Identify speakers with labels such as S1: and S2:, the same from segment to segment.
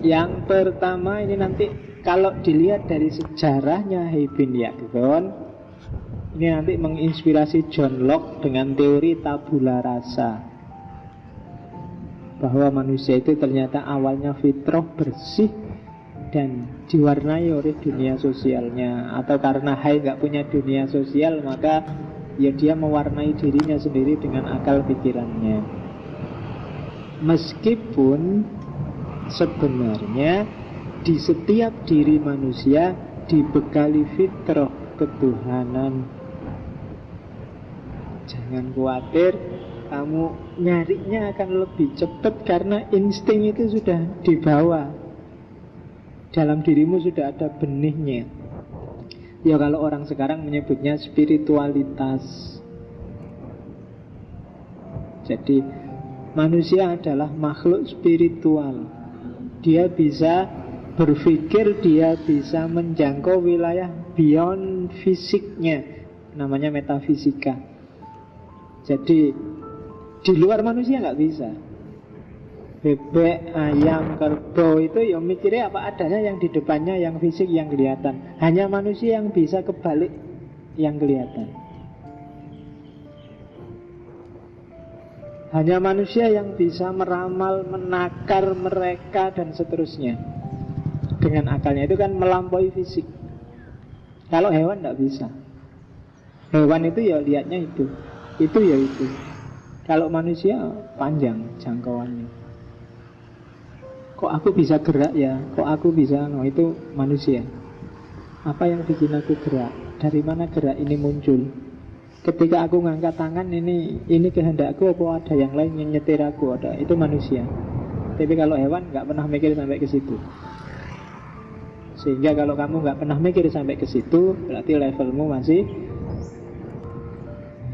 S1: Yang pertama ini nanti kalau dilihat dari sejarahnya Ibn Yaqdhan, ini nanti menginspirasi John Locke dengan teori tabula rasa, bahwa manusia itu ternyata awalnya fitrah bersih dan diwarnai oleh dunia sosialnya. Atau karena Hai nggak punya dunia sosial, maka ya dia mewarnai dirinya sendiri dengan akal pikirannya. Meskipun sebenarnya di setiap diri manusia dibekali fitrah ketuhanan. Jangan khawatir, kamu nyarinya akan lebih cepat karena insting itu sudah dibawa. Dalam dirimu sudah ada benihnya. Ya kalau orang sekarang menyebutnya spiritualitas. Jadi manusia adalah makhluk spiritual. Dia bisa berpikir, dia bisa menjangkau wilayah beyond fisiknya, namanya metafisika. Jadi di luar manusia nggak bisa. Bebek, ayam, kerbau itu ya mikirnya apa adanya, yang di depannya, yang fisik, yang kelihatan. Hanya manusia yang bisa kebalik yang kelihatan. Hanya manusia yang bisa meramal, menakar mereka dan seterusnya dengan akalnya. Itu kan melampaui fisik. Kalau hewan nggak bisa. Hewan itu ya lihatnya itu ya itu. Kalau manusia panjang jangkauannya. Kok aku bisa gerak ya? Kok aku bisa? No, itu manusia. Apa yang bikin aku gerak? Dari mana gerak ini muncul? Ketika aku ngangkat tangan, ini kehendakku apa ada yang lain yang nyetir aku? Ada, itu manusia. Tapi kalau hewan nggak pernah mikir sampai ke situ. Sehingga kalau kamu nggak pernah mikir sampai ke situ, berarti levelmu masih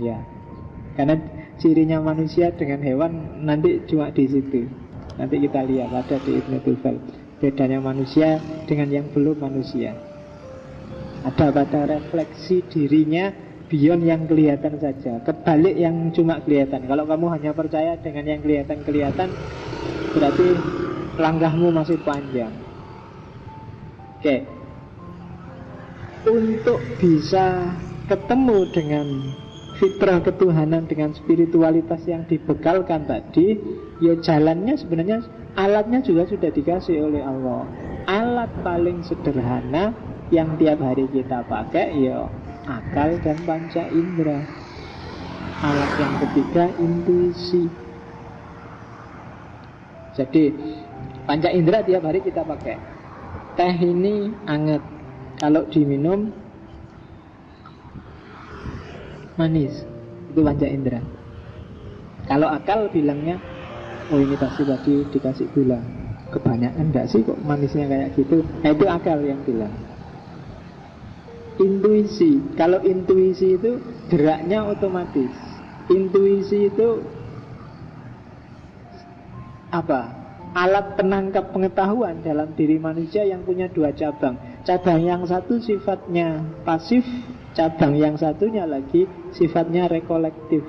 S1: ya. Karena cirinya manusia dengan hewan nanti cuma di situ. Nanti kita lihat ada di Ibn Tufel bedanya manusia dengan yang belum manusia. Ada pada refleksi dirinya beyond yang kelihatan saja, kebalik yang cuma kelihatan. Kalau kamu hanya percaya dengan yang kelihatan-kelihatan, berarti langkahmu masih panjang. Oke. Untuk bisa ketemu dengan fitrah ketuhanan, dengan spiritualitas yang dibekalkan tadi, ya jalannya sebenarnya alatnya juga sudah dikasih oleh Allah. Alat paling sederhana yang tiap hari kita pakai ya akal dan panca indera. Alat yang ketiga intuisi. Jadi panca indera tiap hari kita pakai. Teh ini anget, kalau diminum manis, itu panca indera. Kalau akal bilangnya, oh ini pasti tadi dikasih gula, kebanyakan enggak sih kok manisnya kayak gitu. Nah, itu akal yang bilang. Intuisi, kalau intuisi itu geraknya otomatis. Intuisi itu apa? Alat penangkap pengetahuan dalam diri manusia yang punya dua cabang. Cabang yang satu sifatnya pasif, cabang yang satunya lagi sifatnya rekolektif.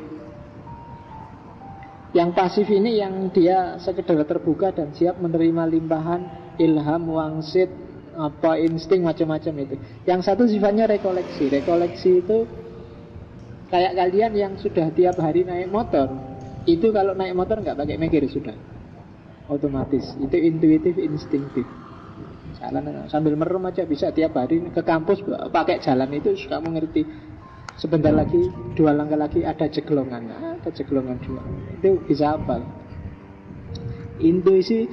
S1: Yang pasif ini yang dia sekedar terbuka dan siap menerima limpahan ilham, wangsit, apa insting macam-macam itu. Yang satu sifatnya rekoleksi. Rekoleksi itu kayak kalian yang sudah tiap hari naik motor. Itu kalau naik motor nggak pakai mikir sudah, otomatis. Itu intuitif, instinktif. Jalan sambil merem aja bisa tiap hari ke kampus pakai jalan itu kamu ngerti. Sebentar lagi, 2 langkah lagi ada jeglongan. Ada jeglongan 2. Itu bisa hafal. Intuisi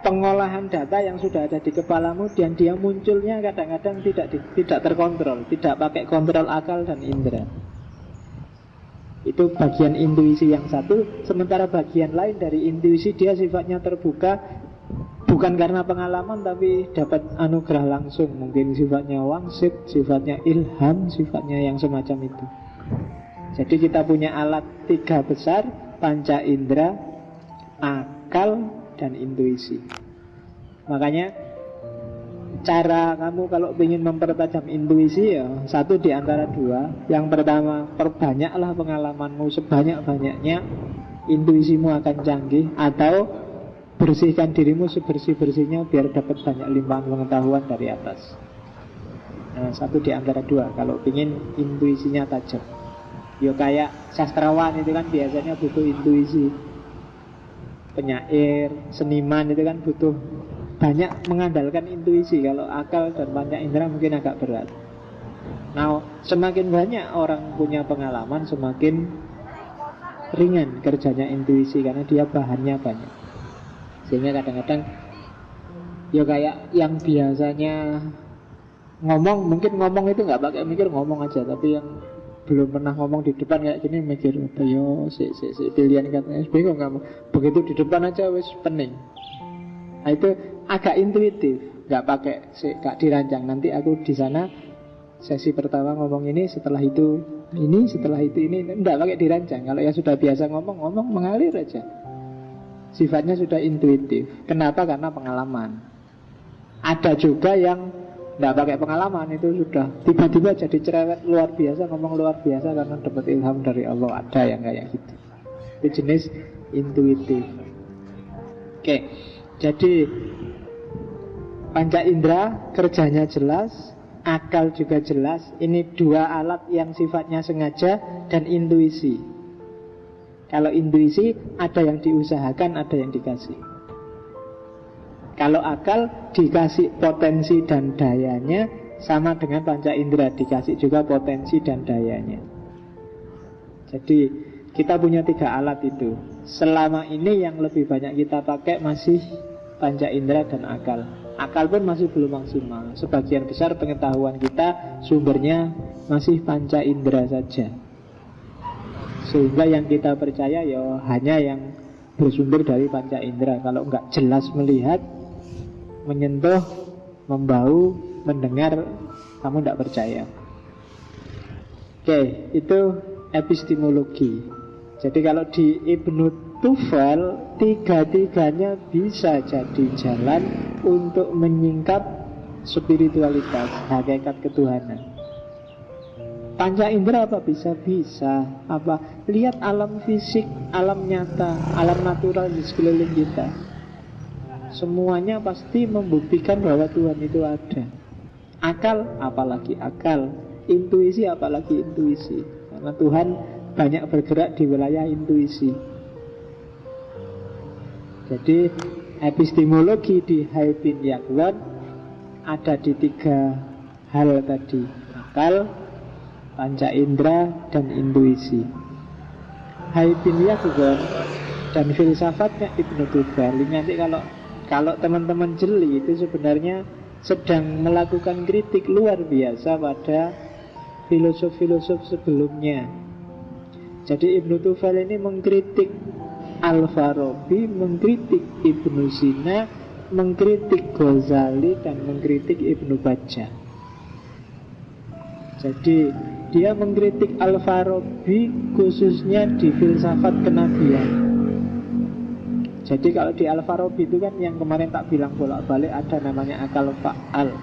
S1: pengolahan data yang sudah ada di kepalamu dan dia munculnya kadang-kadang tidak terkontrol, tidak pakai kontrol akal dan indera. Itu bagian intuisi yang satu. Sementara bagian lain dari intuisi dia sifatnya terbuka, bukan karena pengalaman tapi dapat anugerah langsung. Mungkin sifatnya wangsit, sifatnya ilham, sifatnya yang semacam itu. Jadi kita punya alat 3 besar, panca indera, akal, dan intuisi. Makanya cara kamu kalau ingin mempertajam intuisi ya satu di antara 2. Yang pertama, perbanyaklah pengalamanmu sebanyak-banyaknya, intuisimu akan canggih. Atau bersihkan dirimu sebersih-bersihnya biar dapat banyak limpahan pengetahuan dari atas. Nah, satu di antara dua. Kalau ingin intuisinya tajam, yo kayak sastrawan itu kan biasanya butuh intuisi. Penyair, seniman itu kan butuh banyak mengandalkan intuisi. Kalau akal dan panca indera mungkin agak berat. Nah, semakin banyak orang punya pengalaman, semakin ringan kerjanya intuisi karena dia bahannya banyak. Sehingga kadang-kadang ya kayak yang biasanya ngomong, mungkin ngomong itu nggak pakai mikir, ngomong aja. Tapi yang belum pernah ngomong di depan kayak gini mikir, yo si pilihan katanya bingung kamu. Begitu di depan aja wis pening. Nah, itu agak intuitif, nggak pakai nggak dirancang. Nanti aku di sana sesi pertama ngomong ini, setelah itu ini, setelah itu ini, enggak pakai dirancang. Kalau yang sudah biasa ngomong mengalir aja. Sifatnya sudah intuitif. Kenapa? Karena pengalaman. Ada juga yang enggak pakai pengalaman, itu sudah tiba-tiba jadi cerewet luar biasa, ngomong luar biasa karena dapat ilham dari Allah. Ada yang kayak gitu. Itu jenis intuitif. Oke, jadi panca indera kerjanya jelas, akal juga jelas. Ini dua alat yang sifatnya sengaja dan intuisi. Kalau intuisi ada yang diusahakan, ada yang dikasih. Kalau akal dikasih potensi dan dayanya, sama dengan panca indera dikasih juga potensi dan dayanya. Jadi kita punya tiga alat itu. Selama ini yang lebih banyak kita pakai masih panca indera dan akal. Akal pun masih belum maksimal. Sebagian besar pengetahuan kita sumbernya masih panca indera saja. Sehingga yang kita percaya ya hanya yang bersumber dari panca indera. Kalau nggak jelas melihat, menyentuh, membau, mendengar, kamu nggak percaya. Oke, itu epistemologi. Jadi kalau di Ibnu Tufel, tiga-tiganya bisa jadi jalan untuk menyingkap spiritualitas, hakikat ketuhanan. Panca indera apa bisa? Bisa. Apa? Lihat alam fisik, alam nyata, alam natural di sekeliling kita. Semuanya pasti membuktikan bahwa Tuhan itu ada. Akal, apalagi akal. Intuisi, apalagi intuisi. Karena Tuhan banyak bergerak di wilayah intuisi. Jadi epistemologi di Haibin Yaglon ada di tiga hal tadi: akal, panca indera, dan intuisi. Haibin Yaglon dan filsafatnya Ibnu Tufel. Nanti kalau teman-teman jeli, itu sebenarnya sedang melakukan kritik luar biasa pada filosof-filosof sebelumnya. Jadi Ibnu Tufel ini mengkritik Al-Farabi, mengkritik Ibnu Sina, mengkritik Ghazali, dan mengkritik Ibnu Bajjah. Jadi dia mengkritik Al-Farabi khususnya di filsafat kenabian. Jadi kalau di Al-Farabi itu kan yang kemarin tak bilang bolak-balik, ada namanya akal fa'al,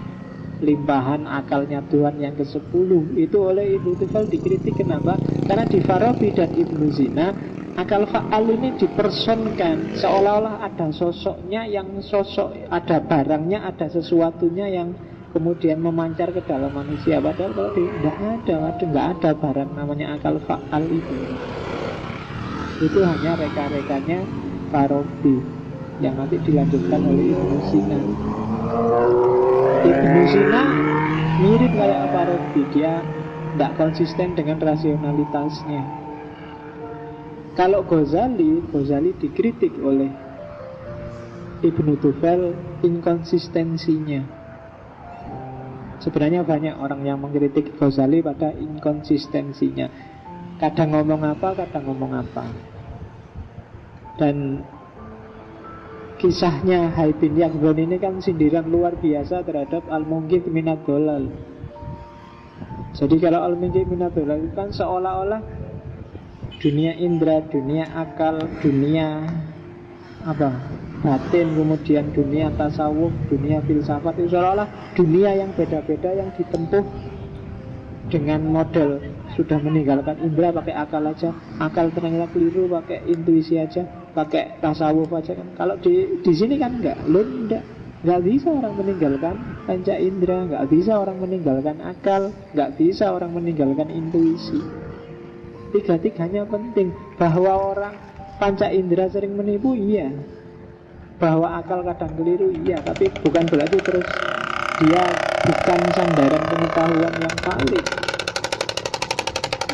S1: limpahan akalnya Tuhan yang ke-10. Itu oleh Ibnu Tufel dikritik. Kenapa? Karena di Farabi dan Ibnu Sina, akal fa'al ini dipersonkan, seolah-olah ada sosoknya, yang sosok, ada barangnya, ada sesuatunya yang kemudian memancar ke dalam manusia. Padahal kalau nggak ada barang namanya akal fa'al itu. Itu hanya reka-rekanya Farabi yang nanti dilanjutkan oleh Ibnu Sina. Ibnu Sina mirip kayak Farabi, dia tidak konsisten dengan rasionalitasnya. Kalau Ghazali dikritik oleh Ibnu Tufel inkonsistensinya. Sebenarnya banyak orang yang mengkritik Ghazali pada inkonsistensinya. Kadang ngomong apa, kadang ngomong apa. Dan kisahnya Haibin Yaglon ini kan sindiran luar biasa terhadap Al-Munqidh minad Dhalal. Jadi kalau Al-Munqidh minad Dhalal itu kan seolah-olah dunia indera, dunia akal, dunia batin, kemudian dunia tasawuf, dunia filsafat, itu seolah-olah dunia yang beda-beda yang ditempuh dengan model sudah meninggalkan indera, pakai akal aja. Akal ternyata keliru, pakai intuisi aja. pakai tasawuf aja kan. Kalau di sini kan nggak bisa orang meninggalkan panca indera, nggak bisa orang meninggalkan akal, nggak bisa orang meninggalkan intuisi. Tiga-tiganya penting. Bahwa orang panca indera sering menipu, iya. Bahwa akal kadang keliru, iya. Tapi bukan berarti terus dia bukan sandaran pengetahuan yang valid.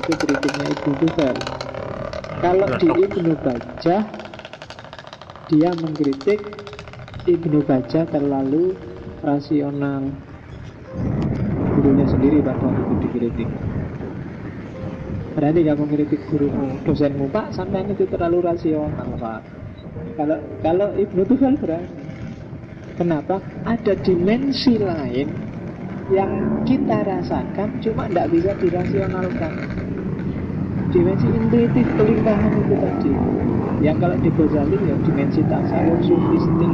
S1: Itu kritiknya Ibnu Tufel. Kalau di Ibnu Bajjah, dia mengkritik Ibnu Bajjah terlalu rasional. Gurunya sendiri pada waktu itu dikritik. Berarti kamu mengkritik gurumu, dosenmu, Pak, sampean itu terlalu rasional, Pak. Kalau Ibnu Tufel berani. Kenapa? Ada dimensi lain yang kita rasakan cuma tidak bisa dirasionalkan. Dimensi intuitif kelimpahan itu tadi. Yang kalau di Ghazali ya dimensi tasawuf, sufistik.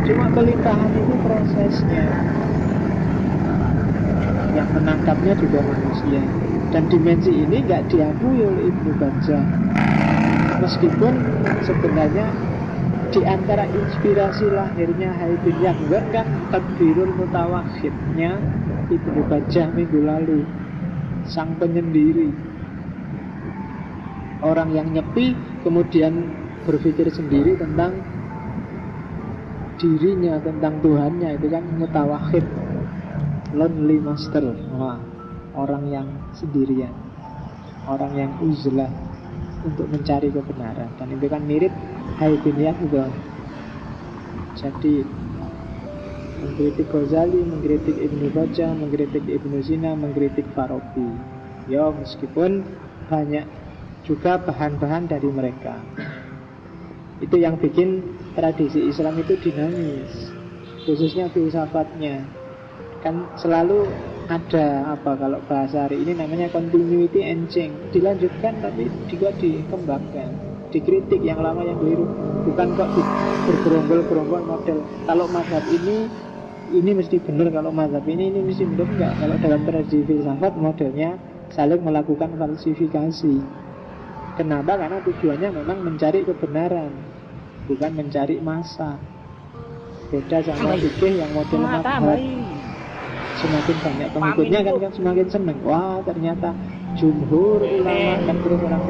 S1: Cuma kelimpahan itu prosesnya. Yang menangkapnya juga manusia. Dan dimensi ini nggak diakui oleh Ibnu Bajjah. Meskipun sebenarnya di antara inspirasi lahirnya Hai bin Yahya kan Tadbirul Mutawakhidnya Ibnu Bajjah minggu lalu, sang penyendiri, orang yang nyepi kemudian berpikir sendiri tentang dirinya, tentang Tuhannya, itu kan mutawakhid, lonely master. Wah, orang yang sendirian, orang yang uzlah untuk mencari kebenaran. Dan itu kan mirip Hai bin Yahya. Jadi mengkritik Ghazali, mengkritik Ibnu Bajjah, mengkritik Ibnu Sina, mengkritik Farabi. Ya meskipun banyak juga bahan-bahan dari mereka. Itu yang bikin tradisi Islam itu dinamis, khususnya filsafatnya. Kan selalu ada apa, kalau bahasa hari ini namanya continuity and change. Dilanjutkan tapi juga dikembangkan, dikritik yang lama yang keliru. Bukan kok bergerombol-gerombol model kalau mazhab ini mesti benar, kalau mazhab ini mesti benar. Enggak. Kalau dalam tradisi filsafat modelnya saling melakukan falsifikasi. Kenapa? Karena tujuannya memang mencari kebenaran, bukan mencari massa. Beda sama fikih yang model mazhab. Semakin banyak pengikutnya kan semakin seneng. Wah, ternyata jumhur ulama kan terus orang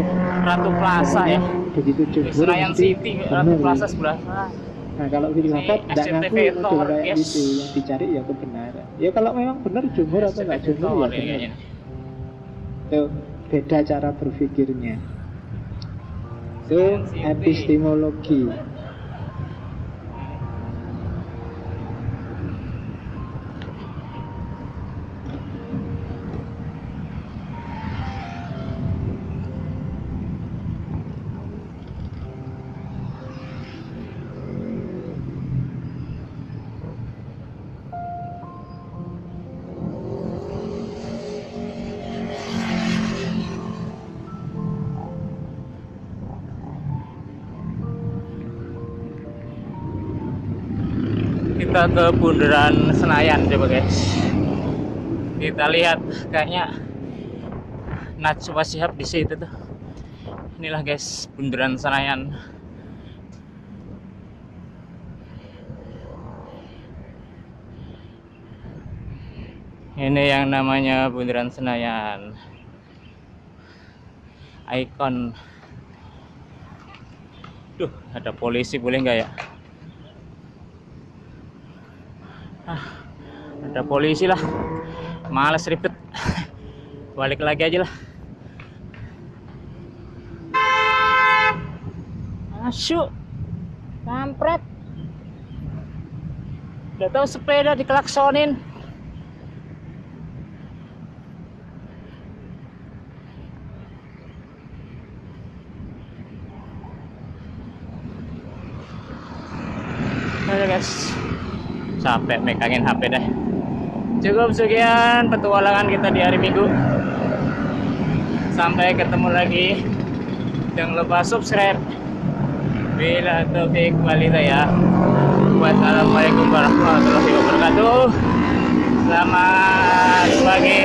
S2: Ratu Plaza ya.
S1: Begitu jumhur
S2: Senayan City, Ratu Plaza sebelah sana.
S1: Nah, kalau filsafat tidak ngaku model kayak gitu, yang dicari ya kebenaran. Ya kalau memang benar jumhur atau enggak jumhur ya benar. Itu beda cara berpikirnya. Itu epistemologi.
S2: Kita ke bundaran Senayan coba guys. Kita lihat kayaknya Najwa Shihab di situ tuh. Inilah guys bundaran Senayan. Ini yang namanya bundaran Senayan. Ikon. Duh, ada polisi, boleh nggak ya? Ada polisi lah, males ribet. Balik lagi aja lah. Asyuk, kampret. Udah tahu sepeda dikelaksonin. Ayo guys, capek megangin HP deh. Cukup sekian petualangan kita di hari Minggu. Sampai ketemu lagi. Jangan lupa subscribe. Bila taufik wal hidayah. Wassalamualaikum warahmatullahi wabarakatuh. Selamat pagi.